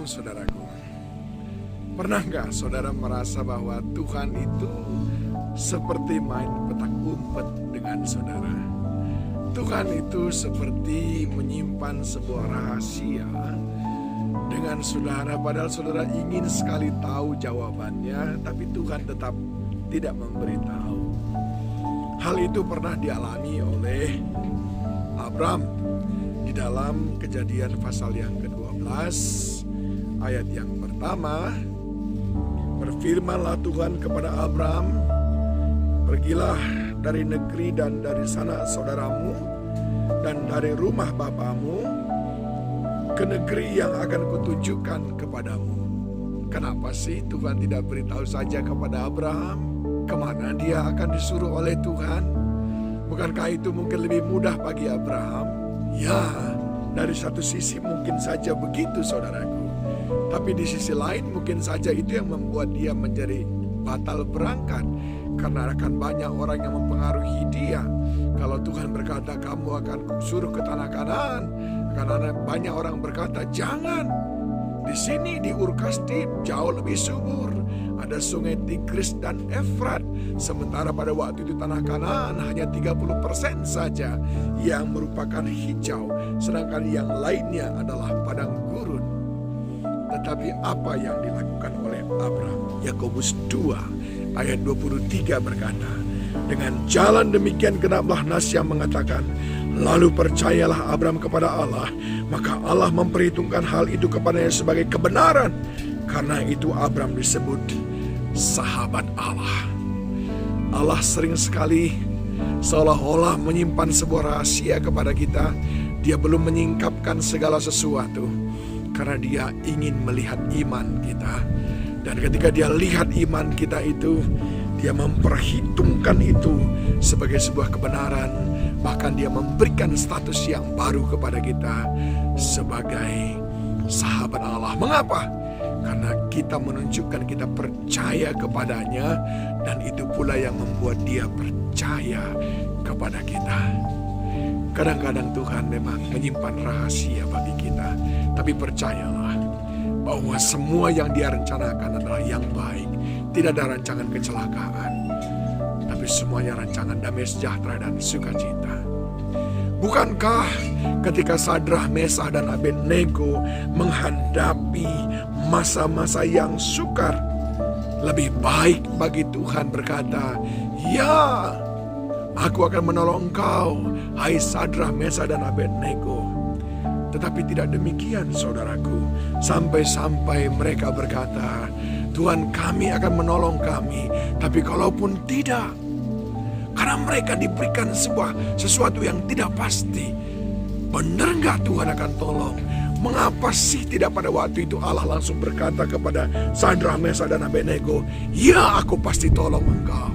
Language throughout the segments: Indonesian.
Shalom saudaraku. Pernah nggak saudara merasa bahwa Tuhan itu seperti main petak umpet dengan saudara? Tuhan itu seperti menyimpan sebuah rahasia dengan saudara, padahal saudara ingin sekali tahu jawabannya, tapi Tuhan tetap tidak memberitahu. Hal itu pernah dialami oleh Abram di dalam Kejadian pasal yang ke-12 ayat yang pertama. Berfirmanlah Tuhan kepada Abram, pergilah dari negeri dan dari sanak saudaramu dan dari rumah bapamu ke negeri yang akan kutunjukkan kepadamu. Kenapa sih Tuhan tidak beritahu saja kepada Abraham kemana dia akan disuruh oleh Tuhan? Bukankah itu mungkin lebih mudah bagi Abraham? Ya, dari satu sisi mungkin saja begitu saudaraku. Tapi di sisi lain mungkin saja itu yang membuat dia menjadi batal berangkat. Karena akan banyak orang yang mempengaruhi dia. Kalau Tuhan berkata kamu akan suruh ke tanah Kanaan, karena banyak orang berkata jangan. Di sini di Ur Kasdim jauh lebih subur. Ada sungai Tigris dan Efrat. Sementara pada waktu itu tanah Kanaan hanya 30% saja yang merupakan hijau. Sedangkan yang lainnya adalah padang gurun. Tetapi apa yang dilakukan oleh Abraham? Yakobus 2 ayat 23 berkata, dengan jalan demikian genaplah nas yang mengatakan, lalu percayalah Abraham kepada Allah, maka Allah memperhitungkan hal itu kepadanya sebagai kebenaran. Karena itu Abraham disebut sahabat Allah. Allah sering sekali seolah-olah menyimpan sebuah rahasia kepada kita. Dia belum menyingkapkan segala sesuatu karena dia ingin melihat iman kita. Dan ketika dia lihat iman kita itu, dia memperhitungkan itu sebagai sebuah kebenaran. Bahkan dia memberikan status yang baru kepada kita sebagai sahabat Allah. Mengapa? Karena kita menunjukkan kita percaya kepadanya, dan itu pula yang membuat dia percaya kepada kita. Kadang-kadang Tuhan memang menyimpan rahasia bagi kita, tapi percayalah bahwa semua yang dia rencanakan adalah yang baik. Tidak ada rancangan kecelakaan, tapi semuanya rancangan damai sejahtera dan sukacita. Bukankah ketika Sadrah, Mesah, dan Abednego menghadapi masa-masa yang sukar, lebih baik bagi Tuhan berkata, ya, aku akan menolong engkau, hai Sadrah, Mesah, dan Abednego. Tetapi tidak demikian saudaraku. Sampai-sampai mereka berkata, Tuhan kami akan menolong kami. Tapi kalaupun tidak, karena mereka diberikan sesuatu yang tidak pasti. Benar gak Tuhan akan tolong? Mengapa sih tidak pada waktu itu Allah langsung berkata kepada Sadrah, Mesah, dan Abednego, ya aku pasti tolong engkau.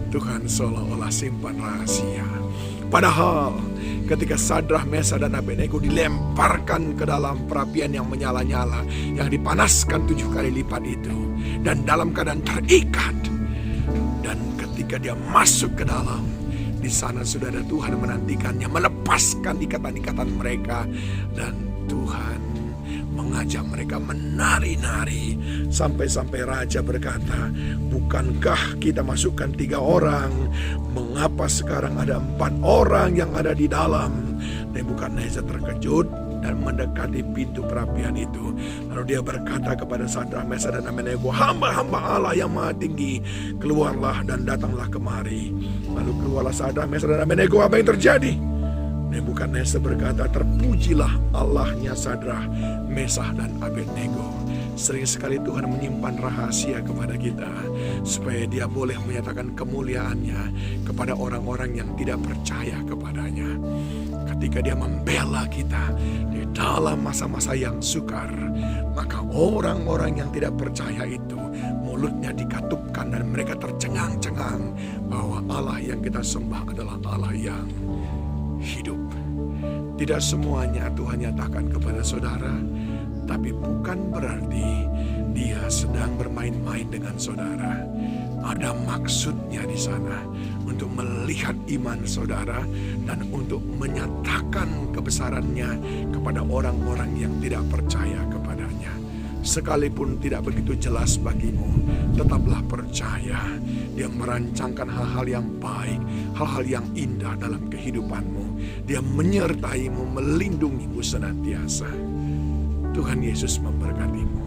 Tuhan seolah-olah simpan rahasia. Padahal ketika Sadrah, Mesah, dan Abednego dilemparkan ke dalam perapian yang menyala-nyala, yang dipanaskan 7 kali lipat itu, dan dalam keadaan terikat, dan ketika dia masuk ke dalam, di sana sudah ada Tuhan menantikannya, melepaskan ikatan-ikatan mereka, dan Tuhan mengajak mereka menari-nari. Sampai-sampai raja berkata, bukankah kita masukkan 3 orang? Mengapa sekarang ada 4 orang yang ada di dalam? Nebukadnezar terkejut dan mendekati pintu perapian itu. Lalu dia berkata kepada Sadrah, Mesah, dan Abednego, hamba-hamba Allah yang maha tinggi, keluarlah dan datanglah kemari. Lalu keluarlah Sadrah, Mesah, dan Abednego. Apa yang terjadi? Nebukadnezar berkata, terpujilah Allahnya Sadrah, Mesah, dan Abednego. Sering sekali Tuhan menyimpan rahasia kepada kita, supaya dia boleh menyatakan kemuliaannya kepada orang-orang yang tidak percaya kepadanya. Ketika dia membela kita di dalam masa-masa yang sukar, maka orang-orang yang tidak percaya itu mulutnya dikatupkan dan mereka tercengang-cengang bahwa Allah yang kita sembah adalah Allah yang hidup. Tidak semuanya Tuhan nyatakan kepada saudara, tapi bukan berarti dia sedang bermain-main dengan saudara. Ada maksudnya di sana untuk melihat iman saudara dan untuk menyatakan kebesarannya kepada orang-orang yang tidak percaya kepadanya. Sekalipun tidak begitu jelas bagimu, tetaplah percaya. Dia merancangkan hal-hal yang baik, hal-hal yang indah dalam kehidupanmu. Dia menyertaimu, melindungimu senantiasa. Tuhan Yesus memberkatimu.